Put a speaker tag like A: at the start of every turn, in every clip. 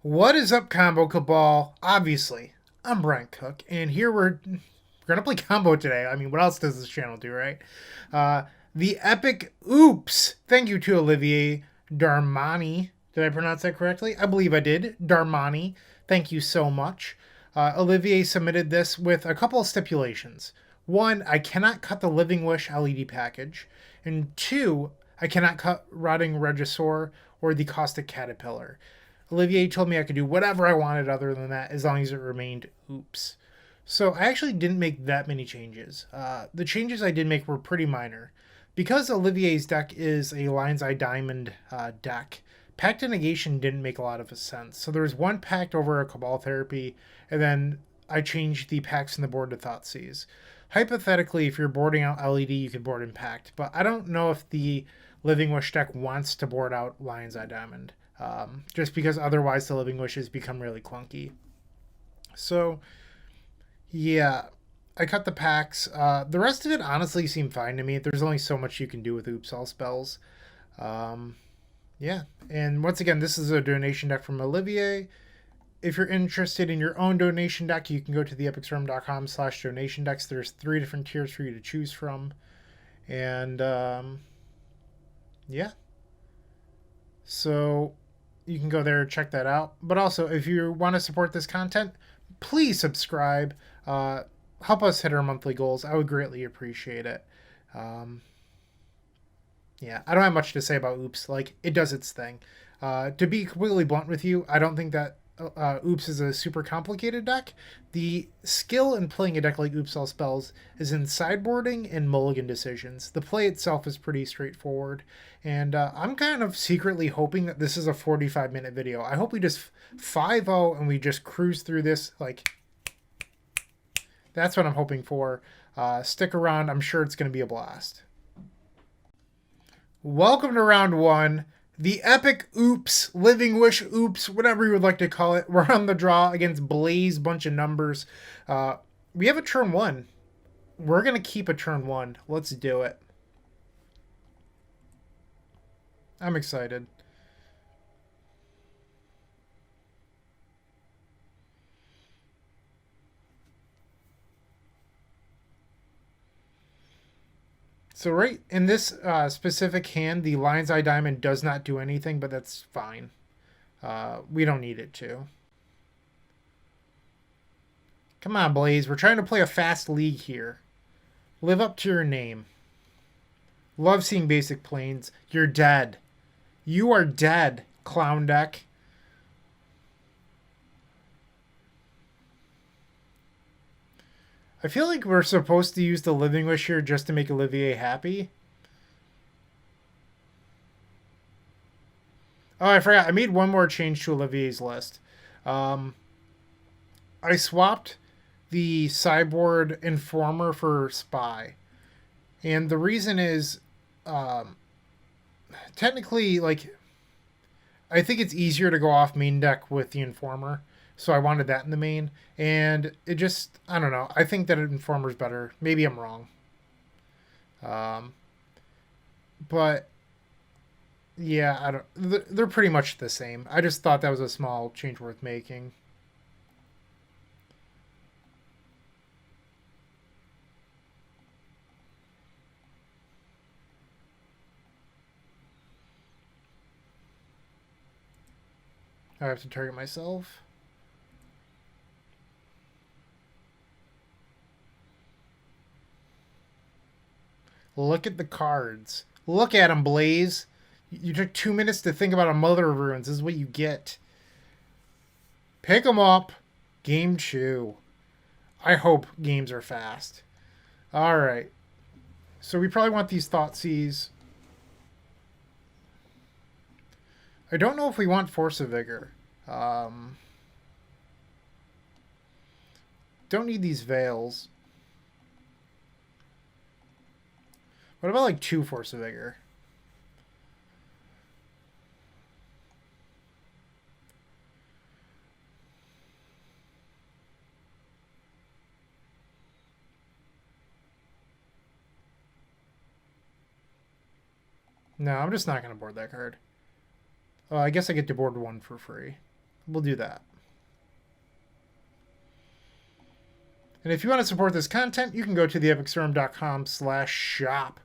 A: What is up, Combo Cabal? Obviously, I'm Bryant Cook, and here we're gonna play combo today. I mean, what else does this channel do, right? Uh, the epic oops. Thank you to Olivier Darmani. Did I pronounce that correctly? I believe I did. Darmani. Thank you so much. Olivier submitted this with a couple of stipulations. One, I cannot cut the Living Wish LED package, and two, I cannot cut Rotting Regisaur or the Caustic Caterpillar. Olivier told me I could do whatever I wanted other than that as long as it remained oops. So I actually didn't make that many changes. The changes I did make were pretty minor. Because Olivier's deck is a Lion's Eye Diamond deck, Pact of Negation didn't make a lot of sense. So there was one Pact over a Cabal Therapy, and then I changed the Pacts in the board to Thoughtseize. Hypothetically, if you're boarding out LED, you could board in Pact, but I don't know if the Living Wish deck wants to board out Lion's Eye Diamond. Just because otherwise the Living Wishes become really clunky. So, yeah, I cut the packs. The rest of it honestly seemed fine to me. There's only so much you can do with Oops All spells. Um, yeah, and once again, this is a donation deck from Olivier. If you're interested in your own donation deck, you can go to theepicstorm.com/donation decks. There's 3 different tiers for you to choose from. And, yeah. So you can go there and check that out. But also, if you want to support this content, please subscribe. Help us hit our monthly goals. I would greatly appreciate it. Yeah, I don't have much to say about Oops. Like, it does its thing. To be completely blunt with you, I don't think that Oops is a super complicated deck. The skill in playing a deck like Oops All Spells is in sideboarding and mulligan decisions. The play itself is pretty straightforward, and I'm kind of secretly hoping that this is a 45-minute video. I hope we just 5-0 and we just cruise through this. Like, that's what I'm hoping for. Stick around. I'm sure it's going to be a blast. Welcome to round 1. The epic oops, Living Wish oops, whatever you would like to call it. We're on the draw against Blaze, bunch of numbers. We have a turn 1. We're going to keep a turn 1. Let's do it. I'm excited. So right in this specific hand, the Lion's Eye Diamond does not do anything, but that's fine. We don't need it to. Come on, Blaze. We're trying to play a fast league here. Live up to your name. Love seeing basic planes. You're dead. You are dead, clown deck. I feel like we're supposed to use the Living Wish here just to make Olivier happy. Oh, I forgot. I made one more change to Olivier's list. I swapped the sideboard Informer for Spy. And the reason is, technically, like, I think it's easier to go off main deck with the Informer. So I wanted that in the main. And it just, I don't know. I think that Informer's better. Maybe I'm wrong. But yeah, I don't. They're pretty much the same. I just thought that was a small change worth making. I have to target myself. Look at the cards. Look at them, Blaze. You took 2 minutes to think about a Mother of Ruins. This is what you get. Pick them up. Game 2. I hope games are fast. Alright. So we probably want these Thoughtseize. I don't know if we want Force of Vigor. Don't need these Veils. What about like 2 Force of Vigor? No, I'm just not going to board that card. I guess I get to board 1 for free. we'll do that. And if you want to support this content, you can go to theepicstorm.com/shop.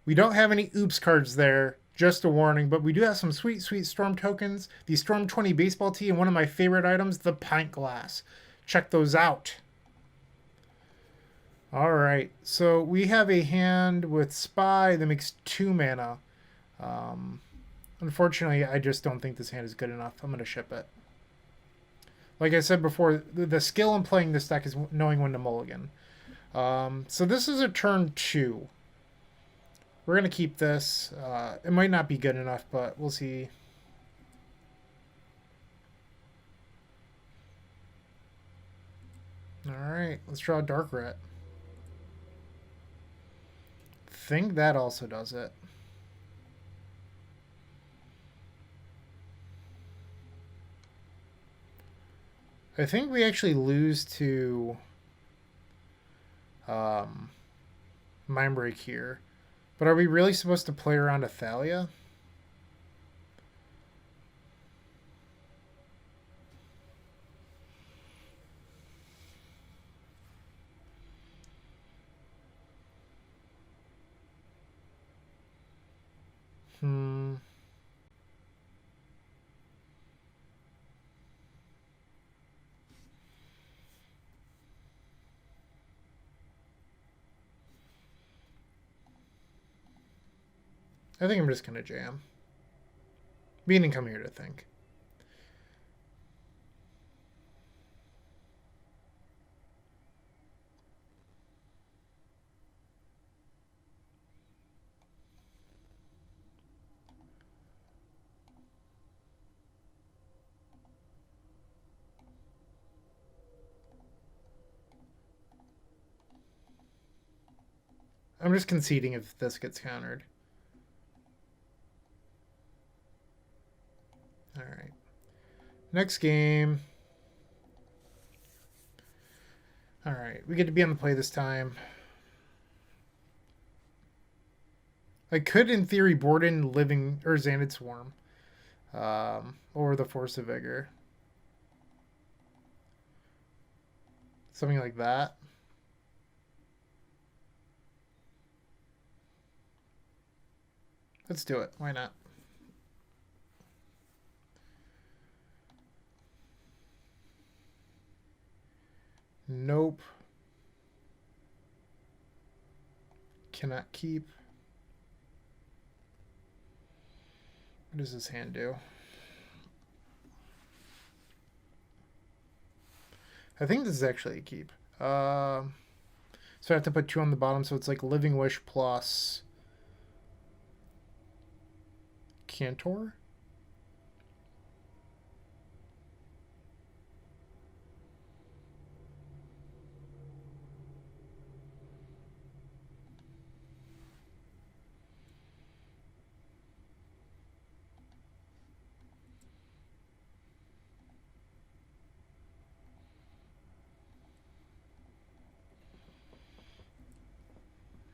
A: We don't have any oops cards there, just a warning, but we do have some sweet, sweet Storm tokens, the Storm 20 baseball tee, and one of my favorite items, the pint glass. Check those out. Alright, so we have a hand with Spy that makes 2 mana. Unfortunately, I just don't think this hand is good enough. I'm going to ship it. Like I said before, the skill in playing this deck is knowing when to mulligan. So this is a turn 2. We're going to keep this. It might not be good enough, but we'll see. Alright, let's draw a Dark Ret. Think that also does it. I think we actually lose to Mindbreak here. But are we really supposed to play around Athalia? I think I'm just going to jam. We didn't come here to think. I'm just conceding if this gets countered. Alright. Next game. Alright, we get to be on the play this time. I could, in theory, board in Living or Xanid Swarm. Or the Force of Vigor. Something like that. Let's do it. Why not? Nope. Cannot keep. What does this hand do? I think this is actually a keep. So I have to put 2 on the bottom, so it's like Living Wish plus Cantor.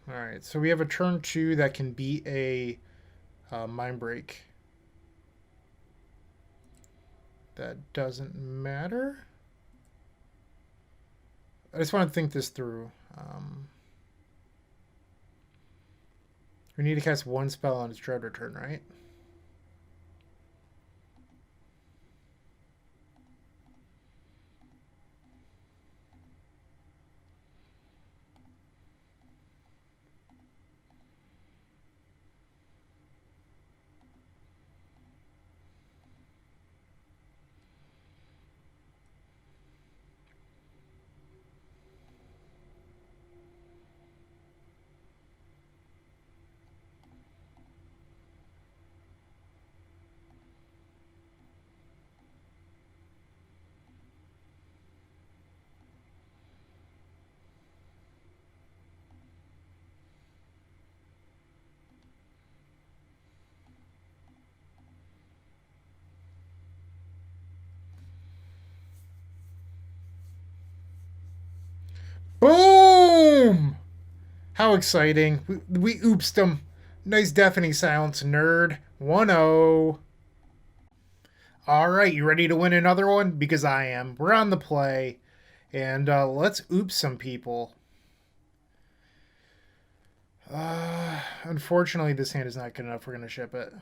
A: Alright, so we have a turn 2 that can beat a Mindbreak. That doesn't matter. I just want to think this through. We need to cast 1 spell on its Dreader turn, right? Boom! How exciting. We oopsed them. Nice deafening silence, nerd. 1-0. All right, you ready to win another one? Because I am. We're on the play, and let's oops some people. Unfortunately, this hand is not good enough. We're going to ship it.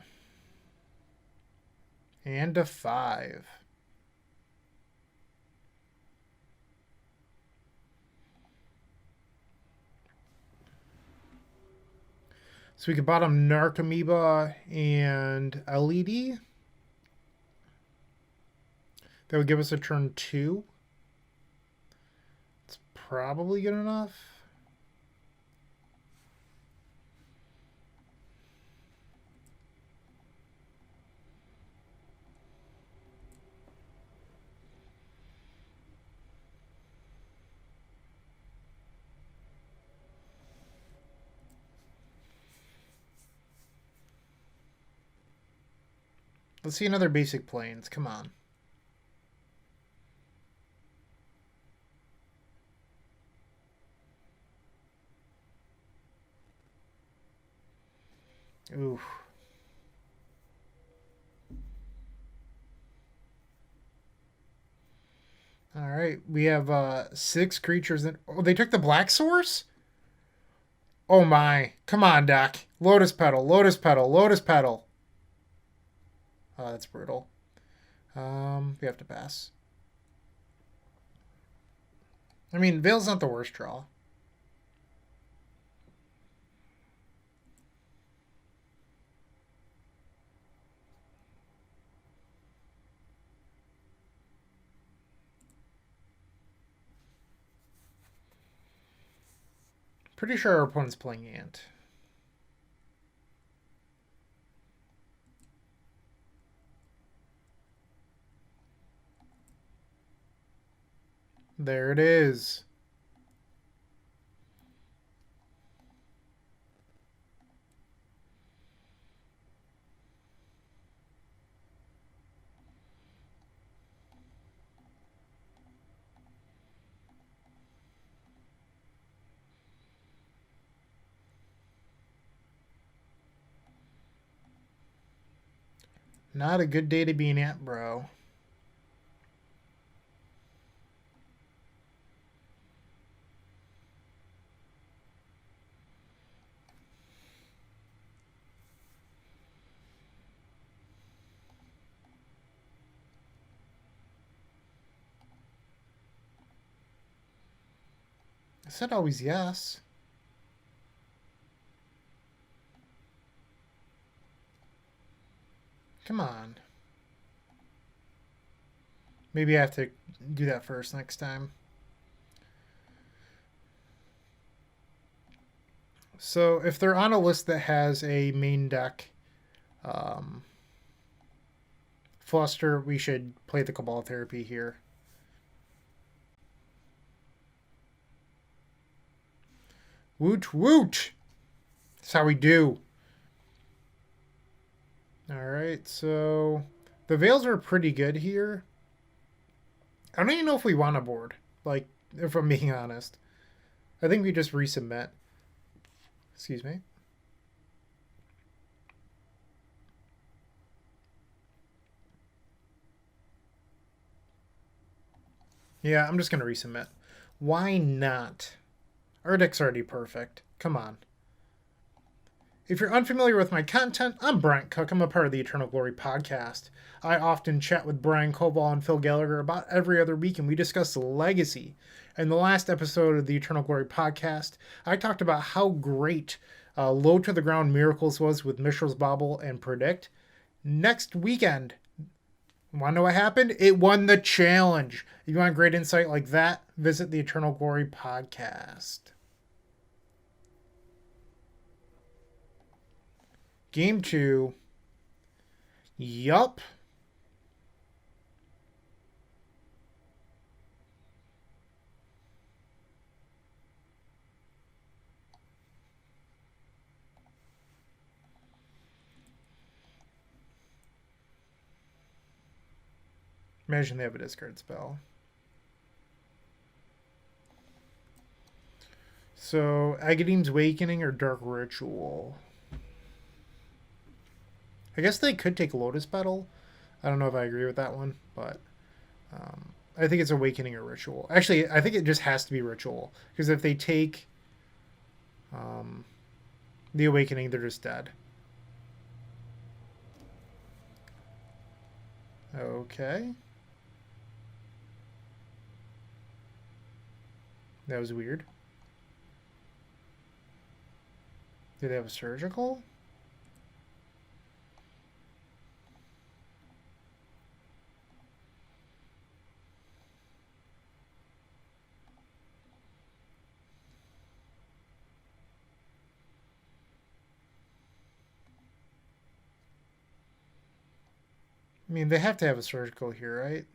A: And a 5. So we could bottom Narcomoeba and LED. That would give us a turn 2. It's probably good enough. Let's see another basic planes. Come on. Oof. All right, we have 6 creatures. Oh, they took the black source? Oh my. Come on, Doc. Lotus Petal, Lotus Petal, Lotus Petal. Oh, that's brutal. We have to pass. I mean, Veil's not the worst draw. Pretty sure our opponent's playing Ant. There it is. Not a good day to be an Ant, bro. I said always yes. Come on. Maybe I have to do that first next time. So if they're on a list that has a main deck fluster, we should play the Cabal Therapy here. Woot woot! That's how we do. Alright, so the Veils are pretty good here. I don't even know if we want a board. Like, if I'm being honest. I think we just resubmit. Excuse me. Yeah, I'm just going to resubmit. Why not? Our deck's already perfect. Come on. If you're unfamiliar with my content, I'm Bryant Cook. I'm a part of the Eternal Glory podcast. I often chat with Brian Koval and Phil Gallagher about every other week, and we discuss legacy. In the last episode of the Eternal Glory podcast, I talked about how great Low to the Ground Miracles was with Mishra's Bauble and Predict. Next weekend, want to know what happened? It won the challenge. If you want great insight like that, visit the Eternal Glory podcast. Game 2. Yup. Imagine they have a discard spell. So, Agadeem's Awakening or Dark Ritual? I guess they could take Lotus Petal. I don't know if I agree with that one, but I think it's awakening or ritual. Actually, I think it just has to be ritual because if they take um, the awakening, they're just dead. Okay. That was weird. Did they have a surgical? I mean, they have to have a surgical here, right?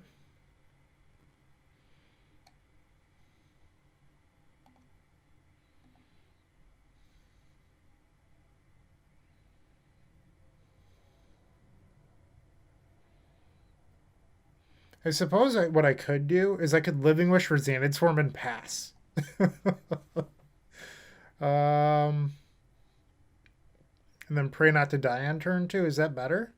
A: I suppose what I could do is I could Living Wish for Xanad's form and pass. um, and then pray not to die on turn 2. Is that better?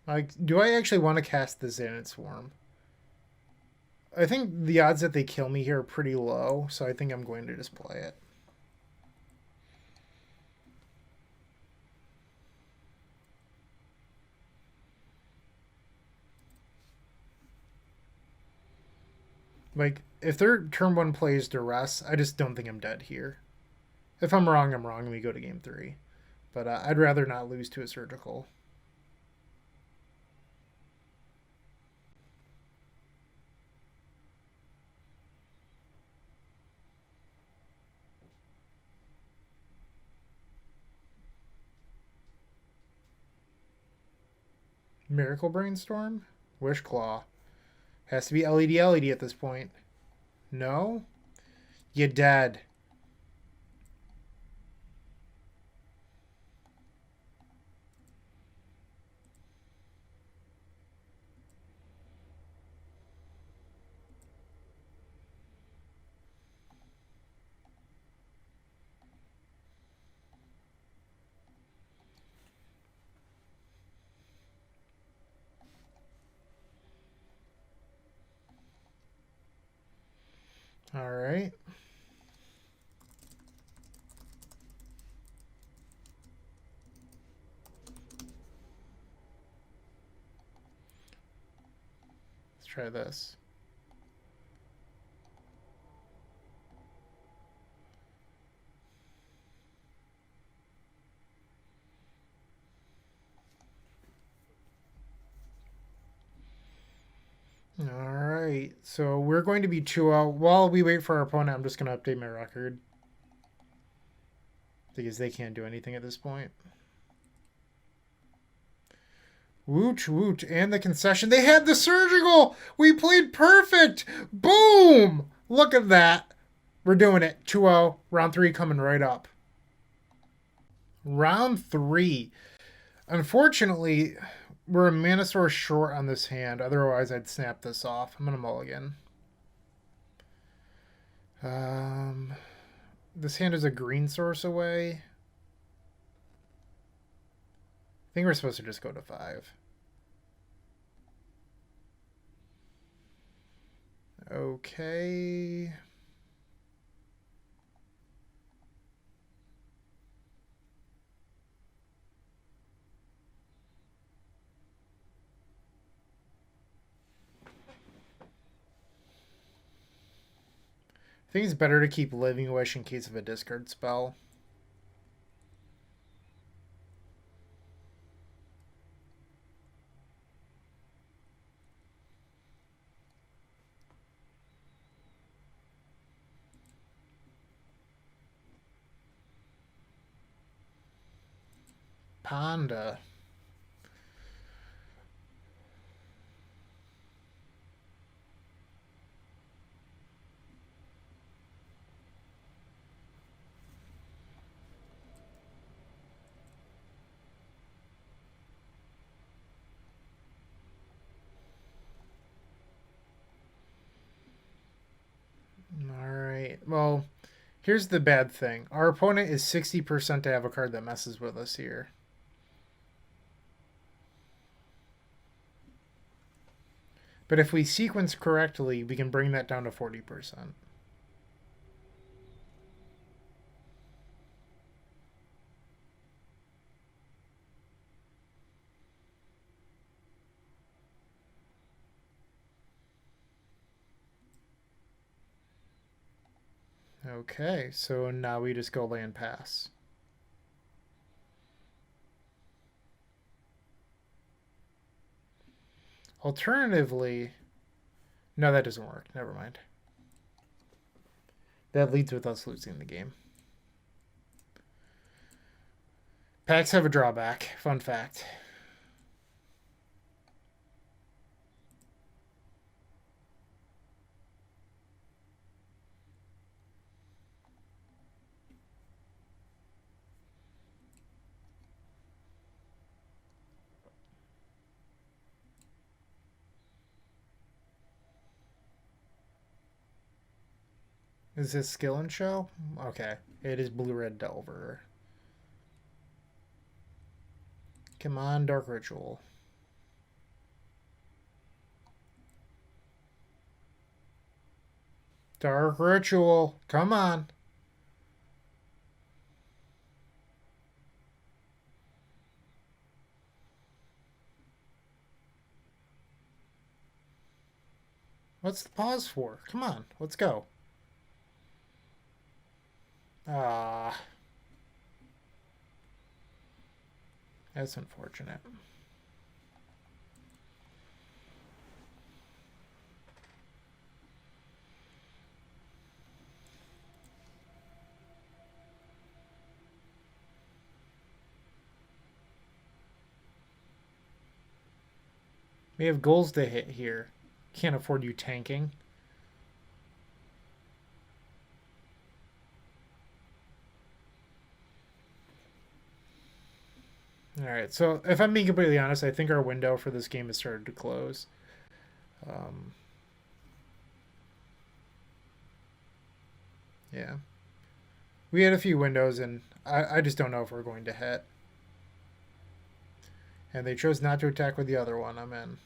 A: Like, do I actually want to cast the Xanad Swarm? I think the odds that they kill me here are pretty low, so I think I'm going to just play it. Like, if their turn 1 plays Duress, I just don't think I'm dead here. If I'm wrong, I'm wrong, and we go to game 3. But I'd rather not lose to a surgical. Miracle Brainstorm? Wish Claw. Has to be LED LED at this point. No? You dead. All right. Let's try this. All right. So we're going to be 2-0. While we wait for our opponent, I'm just going to update my record. Because they can't do anything at this point. Woot, woot. And the concession. They had the surgical. We played perfect. Boom. Look at that. We're doing it. 2-0. Round 3 coming right up. Round 3. Unfortunately, we're a mana source short on this hand. Otherwise, I'd snap this off. I'm going to mulligan. This hand is a green source away. I think we're supposed to just go to 5. Okay. I think it's better to keep Living Wish in case of a discard spell. Panda. Alright, well, here's the bad thing. Our opponent is 60% to have a card that messes with us here. But if we sequence correctly, we can bring that down to 40%. Okay, so now we just go land pass. Alternatively, no, that doesn't work. Never mind. That leads with us losing the game. Packs have a drawback. Fun fact. Is this skill and show? Okay. It is blue-red Delver. Come on, Dark Ritual. Dark Ritual. Come on. What's the pause for? Come on. Let's go. Ah. That's unfortunate. We have goals to hit here. Can't afford you tanking. Alright, so if I'm being completely honest, I think our window for this game has started to close. Yeah. We had a few windows, and I just don't know if we're going to hit. And they chose not to attack with the other one. I'm in.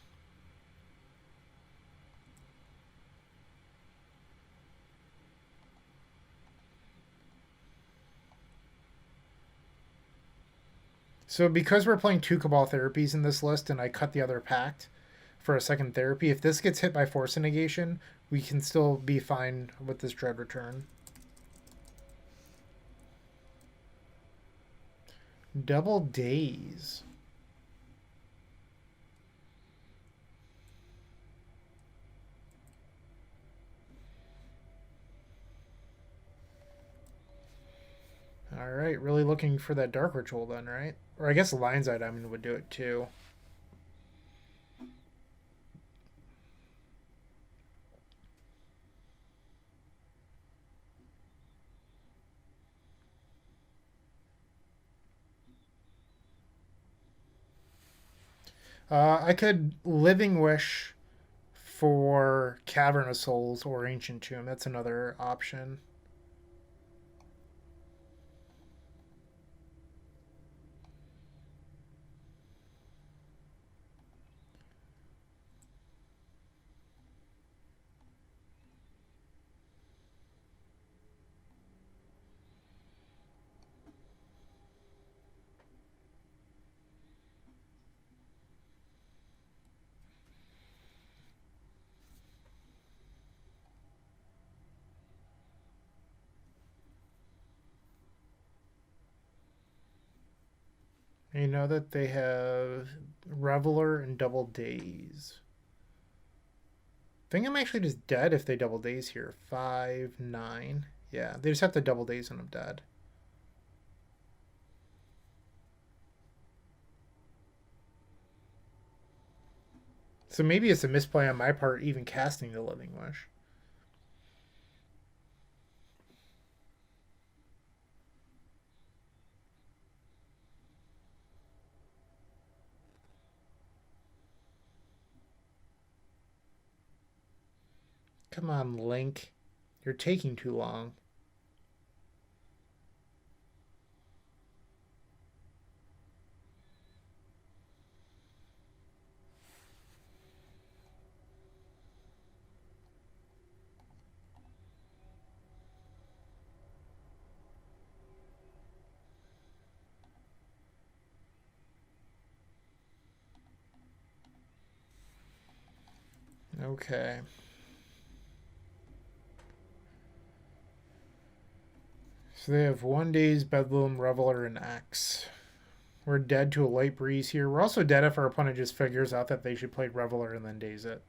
A: So because we're playing 2 Cabal therapies in this list, and I cut the other pact for a second therapy, if this gets hit by Force Negation, we can still be fine with this Dread Return. Double Daze. Alright, really looking for that Dark Ritual then, right? Or I guess Lion's Eye Diamond would do it too. I could Living Wish for Cavern of Souls or Ancient Tomb. That's another option. You know that they have Reveler and Double Daze. I think I'm actually just dead if they Double Daze here. 5, 9. Yeah, they just have to Double Daze and I'm dead. So maybe it's a misplay on my part even casting the Living Wish. Come on, Link. You're taking too long. Okay. So they have 1 day's Bedlam, Reveler, and X. We're dead to a light breeze here. We're also dead if our opponent just figures out that they should play Reveler and then daze it.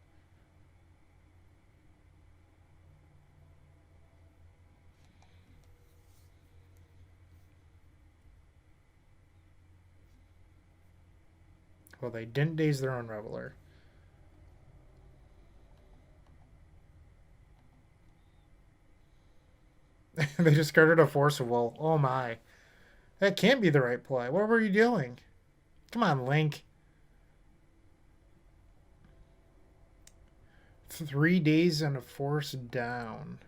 A: Well, they didn't daze their own Reveler. They discarded a Forcible. Oh my. That can't be the right play. What were you doing? Come on, Link. 3 days and a force down.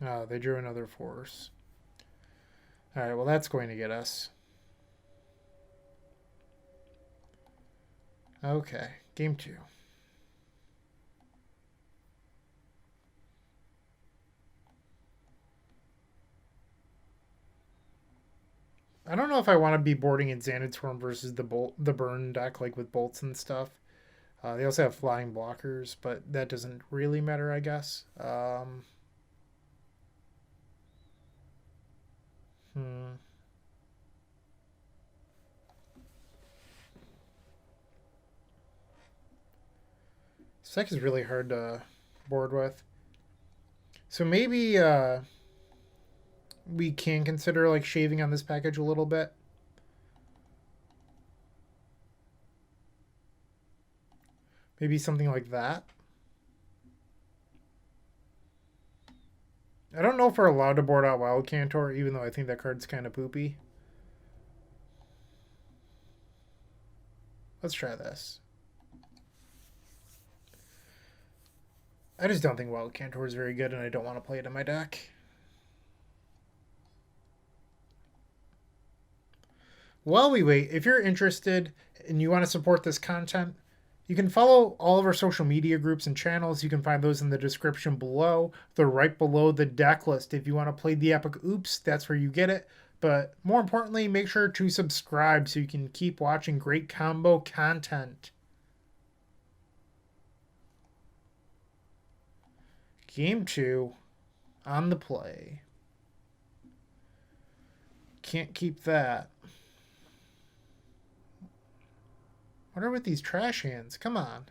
A: Oh, they drew another force. Alright, well that's going to get us. Okay, game 2. I don't know if I want to be boarding in Xanadu versus the burn deck, like with bolts and stuff. They also have flying blockers, but that doesn't really matter, I guess. Hmm. This deck is really hard to board with. So maybe we can consider like shaving on this package a little bit. Maybe something like that. I don't know if we're allowed to board out Wild Cantor, even though I think that card's kind of poopy. Let's try this. I just don't think Wild Cantor is very good, and I don't want to play it in my deck. While we wait, if you're interested and you want to support this content, you can follow all of our social media groups and channels. You can find those in the description below. They're right below the deck list. If you want to play the Epic Oops, that's where you get it. But more importantly, make sure to subscribe so you can keep watching great combo content. Game 2 on the play. Can't keep that. What are with these trash hands? Come on.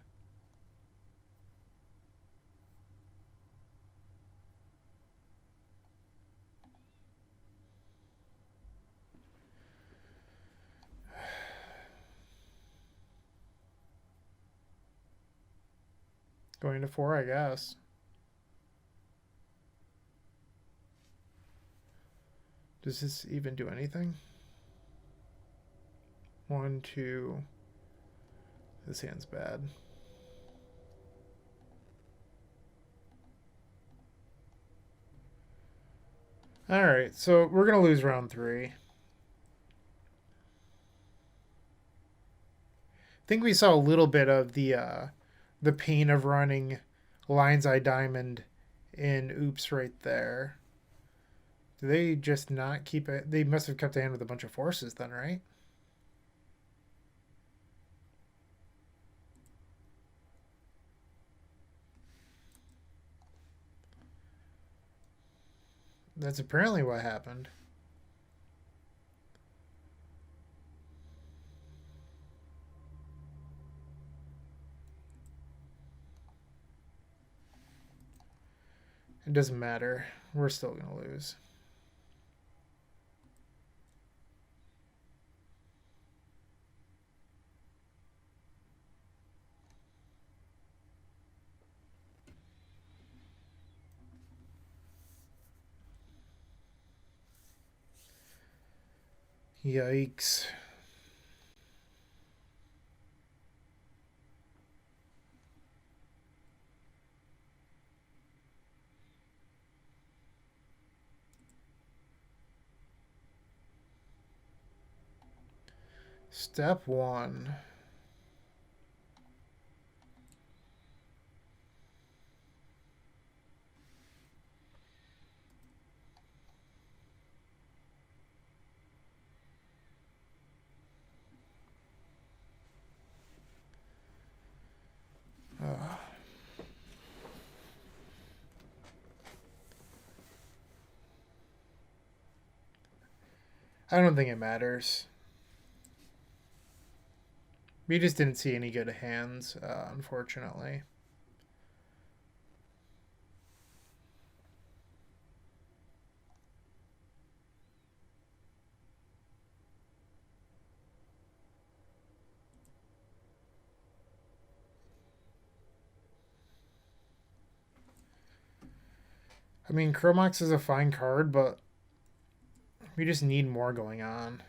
A: Going to 4, I guess. Does this even do anything? 1, 2. This hand's bad. Alright, so we're going to lose round 3. I think we saw a little bit of the pain of running Lion's Eye Diamond in Oops right there. Do they just not keep it? They must have kept a hand with a bunch of forces then, right? That's apparently what happened. It doesn't matter. We're still going to lose. Yikes. Step 1. I don't think it matters. We just didn't see any good hands, unfortunately. I mean, Chromox is a fine card, but we just need more going on.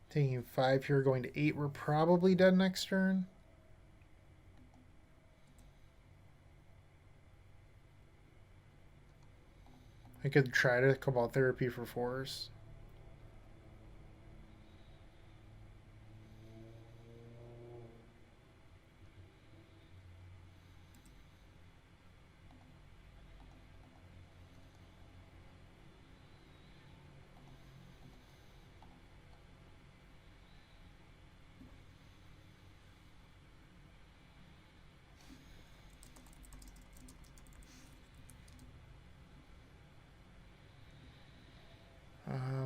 A: Taking 5 here, going to 8. We're probably dead next turn. I could try to Cobalt Therapy for 4s.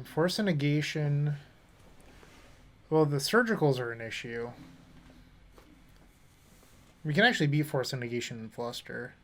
A: Force and Negation. Well, the surgicals are an issue. We can actually beat Force and Negation and Fluster.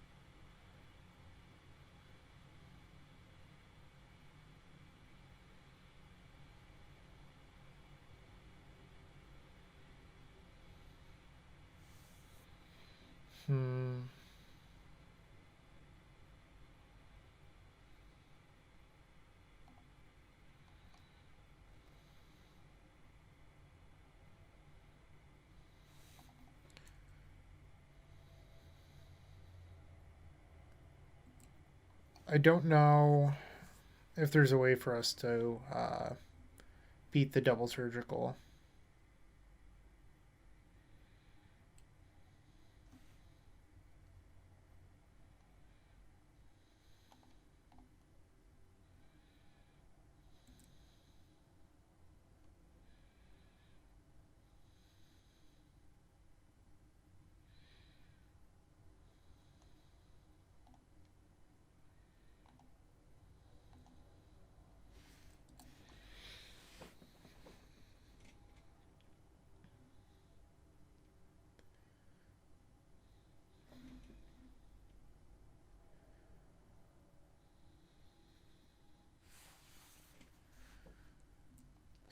A: I don't know if there's a way for us to beat the double surgical.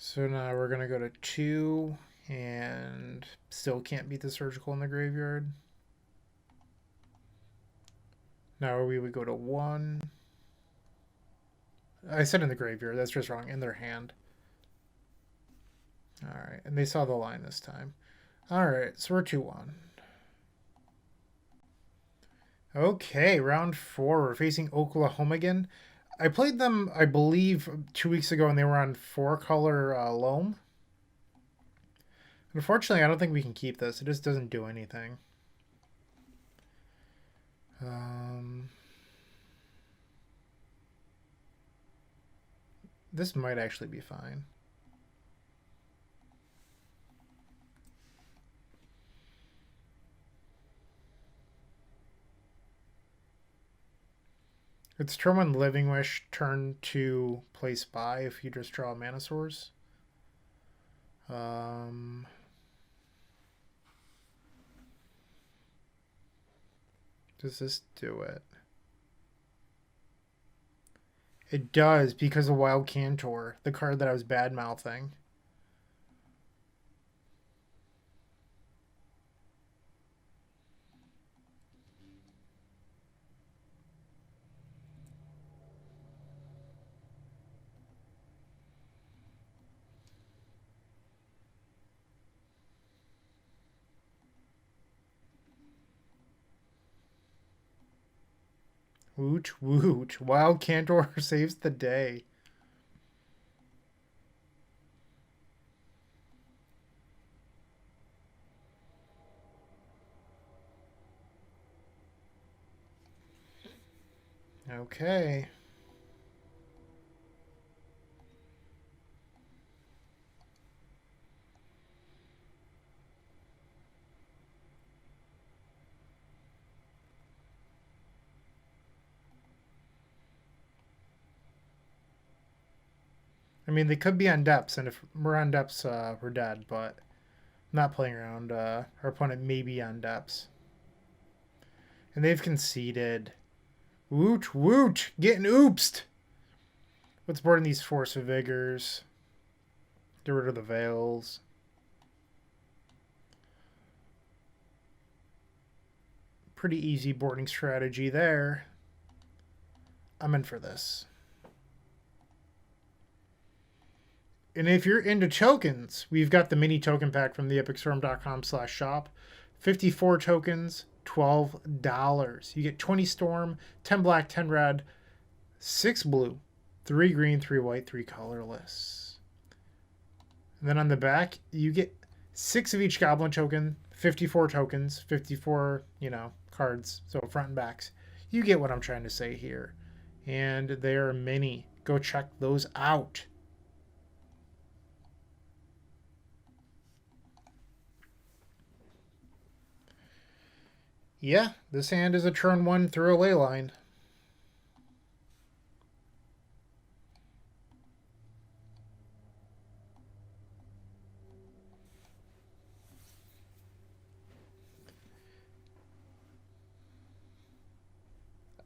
A: So now we're going to go to 2 and still can't beat the surgical in the graveyard. Now we would go to 1. I said in the graveyard. That's just wrong. In their hand. Alright. And they saw the line this time. Alright. So we're 2-1. Okay. Round 4. We're facing Oklahomigan. I played them, I believe, 2 weeks ago, and they were on 4-color loam. Unfortunately, I don't think we can keep this. It just doesn't do anything. This might actually be fine. It's turn 1 Living Wish, turn 2 play Spy if you just draw a Mana Source. Does this do it? It does, because of Wild Cantor, the card that I was bad-mouthing. Woot woot. Wild Cantor saves the day. Okay. I mean, they could be on depths, and if we're on depths, we're dead, but I'm not playing around. Our opponent may be on depths. And they've conceded. Woot woot. Getting oopsed. What's boarding these Force of Vigors? Get rid of the Veils. Pretty easy boarding strategy there. I'm in for this. And if you're into tokens, we've got the mini token pack from theepicstorm.com/shop. 54 tokens, $12. You get 20 storm, 10 black, 10 red, 6 blue, 3 green, 3 white, 3 colorless. And then on the back, you get 6 of each goblin token, 54 tokens, 54, cards, so front and backs. You get what I'm trying to say here. And they are mini. Go check those out. Yeah, this hand is a turn 1 through a ley line.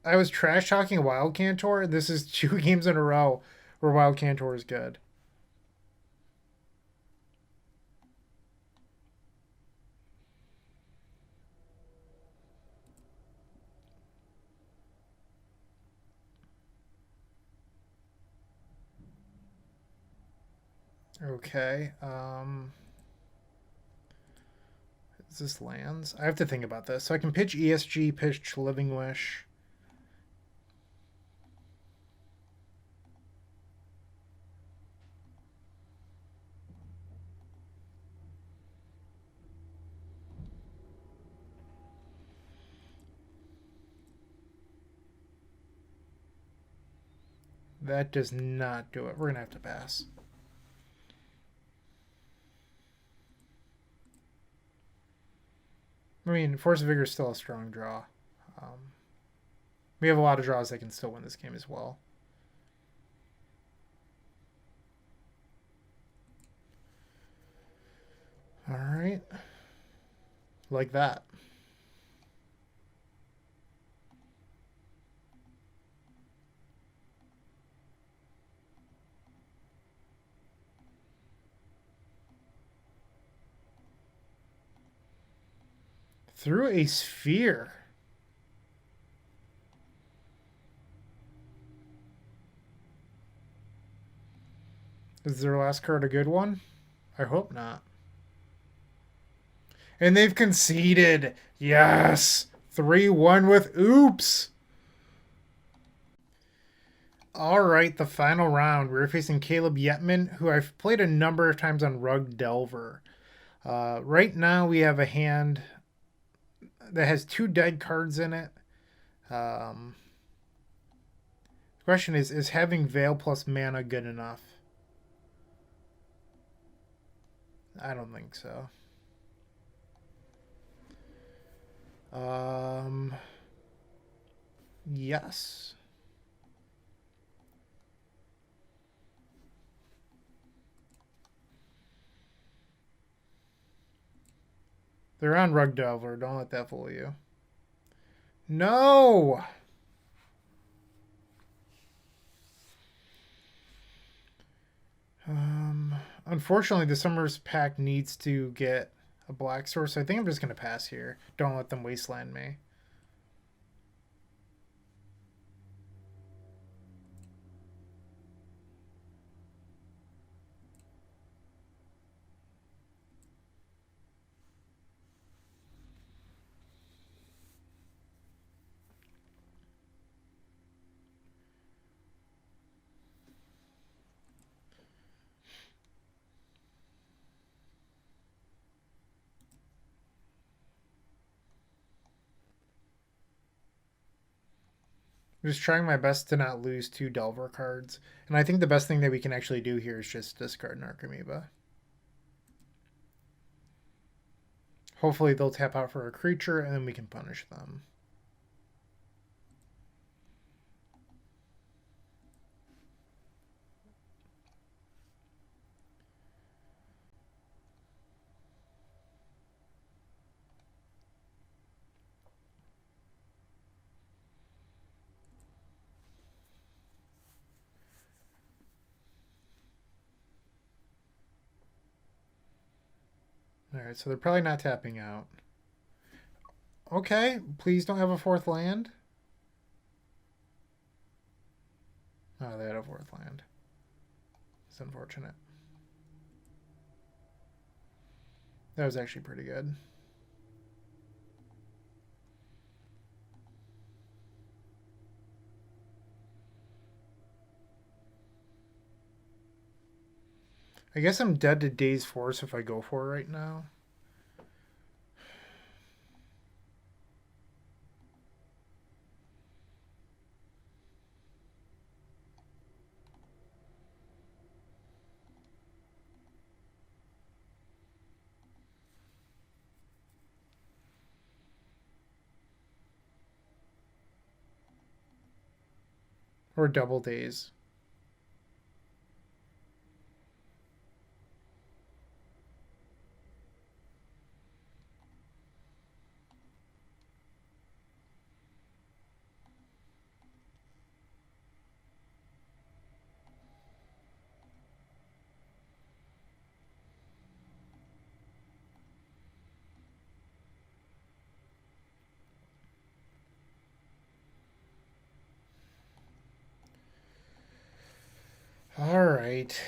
A: I was trash talking Wild Cantor. This is 2 games in a row where Wild Cantor is good. Okay. Is this lands? I have to think about this. So I can pitch ESG, pitch Living Wish. That does not do it. We're going to have to pass. I mean, Force of Vigor is still a strong draw. We have a lot of draws that can still win this game as well. All right. Like that. Through a sphere. Is their last card a good one? I hope not. And they've conceded. Yes. 3-1 with oops. All right, the final round. We're facing Caleb Yetman, who I've played a number of times on Rug Delver. Right now, we have a hand that has 2 dead cards in it. The question is having Veil plus mana good enough? I don't think so. Yes. They're on Rug Delver. Don't let that fool you. No! Unfortunately, the Summer's pack needs to get a black source. So I think I'm just going to pass here. Don't let them wasteland me. I'm just trying my best to not lose 2 Delver cards. And I think the best thing that we can actually do here is just discard an Archamoeba. Hopefully they'll tap out for a creature and then we can punish them. Alright, so they're probably not tapping out. Okay, please don't have a 4th land. Oh, they had a 4th land. It's unfortunate. That was actually pretty good. I guess I'm dead to Daze Force if I go for it right now. Or double Daze. All right.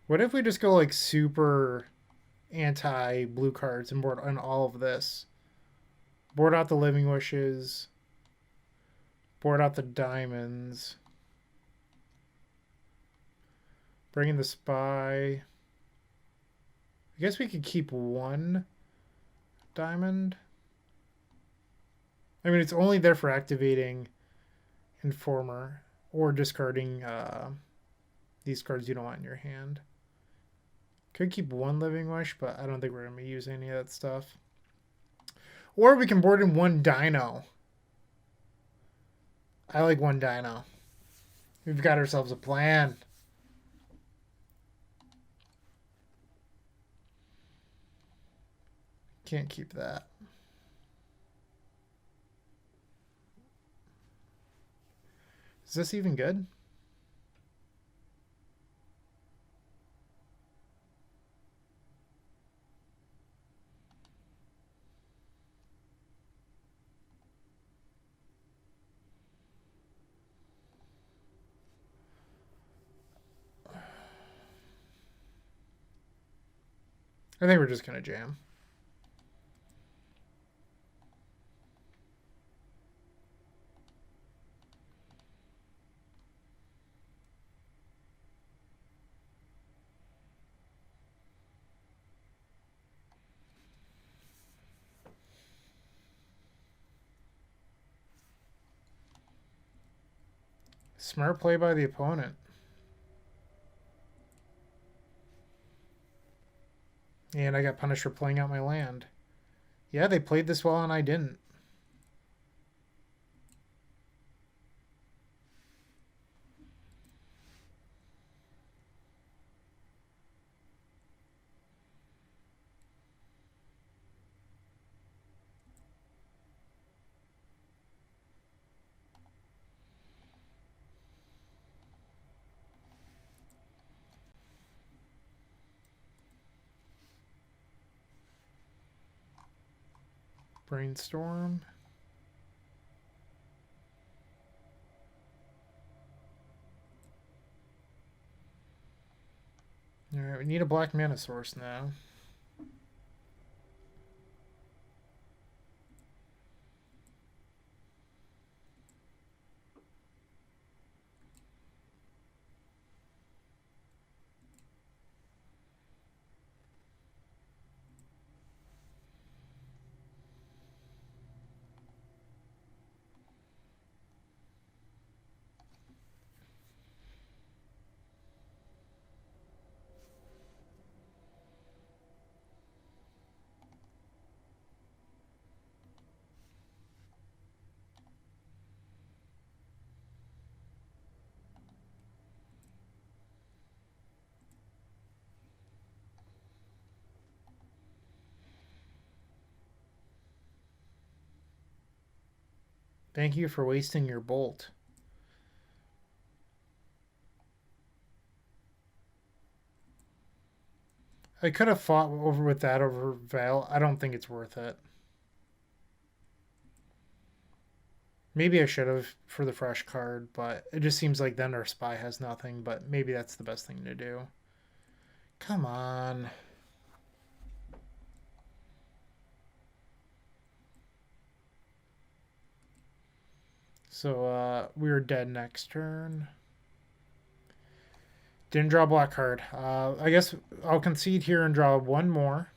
A: What if we just go like super anti blue cards and board on all of this? Board out the Living Wishes. Board out the diamonds. Bring in the Spy. I guess we could keep 1 diamond. I mean, it's only there for activating Informer or discarding these cards you don't want in your hand. Could keep 1 Living Wish, but I don't think we're going to use any of that stuff. Or we can board in 1 Dino. I like 1 Dino. We've got ourselves a plan. Can't keep that. Is this even good? I think we're just going to jam. Smart play by the opponent. And I got punished for playing out my land. Yeah, they played this well and I didn't. Brainstorm. Alright, we need a black mana source now. Thank you for wasting your bolt. I could have fought over with that over Veil. I don't think it's worth it. Maybe I should have for the fresh card, but it just seems like then our spy has nothing, but maybe that's the best thing to do. Come on. So we were dead next turn. Didn't draw a black card. I guess I'll concede here and draw one more.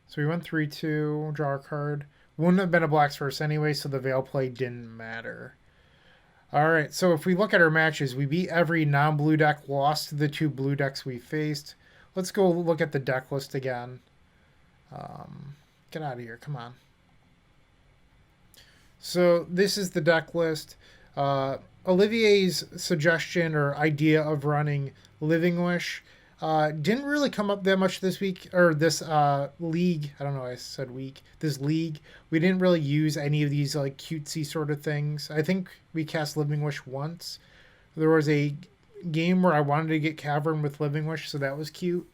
A: So we went 3-2, draw a card. Wouldn't have been a black source anyway, so the Veil play didn't matter. Alright, so if we look at our matches, we beat every non-blue deck, lost to the 2 blue decks we faced. Let's go look at the deck list again. Get out of here, come on. So this is the deck list. Olivier's suggestion or idea of running Living Wish didn't really come up that much this week, or this league. I don't know why I said week. This league. We didn't really use any of these like cutesy sort of things. I think we cast Living Wish once. There was a game where I wanted to get Cavern with Living Wish, so that was cute.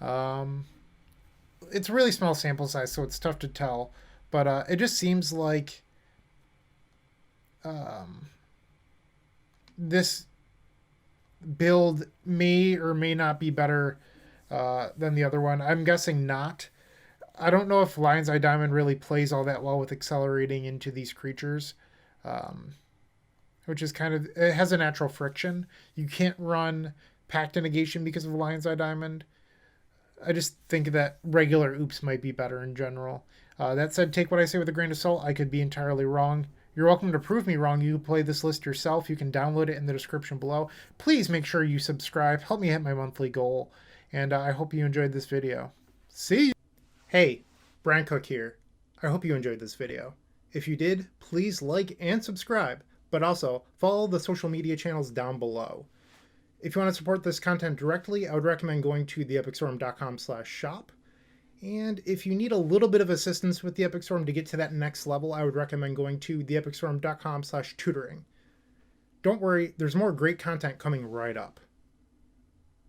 A: It's a really small sample size, so it's tough to tell. But it just seems like this build may or may not be better than the other one. I'm guessing not. I don't know if Lion's Eye Diamond really plays all that well with accelerating into these creatures, which is kind of, it has a natural friction. You can't run Pact Negation because of Lion's Eye Diamond. I just think that regular Oops might be better in general. That said, take what I say with a grain of salt. I could be entirely wrong. You're welcome to prove me wrong. You play this list yourself. You can download it in the description below. Please make sure you subscribe. Help me hit my monthly goal. And I hope you enjoyed this video. See you. Hey, Bryant Cook here. I hope you enjoyed this video. If you did, please like and subscribe. But also, follow the social media channels down below. If you want to support this content directly, I would recommend going to theepicstorm.com/shop. And if you need a little bit of assistance with the Epic Storm to get to that next level, I would recommend going to theepicstorm.com/tutoring. Don't worry, there's more great content coming right up.